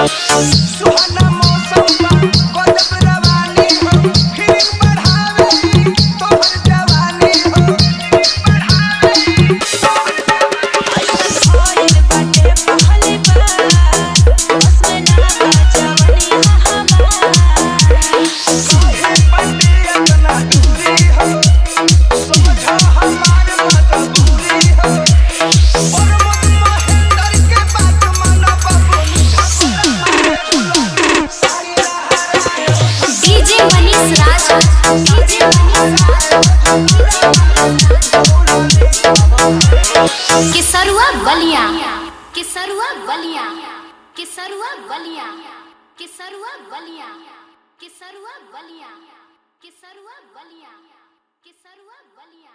सुहाना मौसम बा गजब रवानी हो, फिर बढ़ावे तोहर जवानी हो, बढ़ावे होइल बाटे पहली बार उसमें ना जवानी हमार काहे पटे इतना दूरी हो, समझा हमार मजबूरी हो और महेंद्र के बात माना बाबू डीजे मनीष राज किसरुआ बलिया किसरुआ बलिया किसरुआ बलिया किसरुआ बलिया किसरुआ बलिया किसरुआ बलिया किसरुआ बलिया।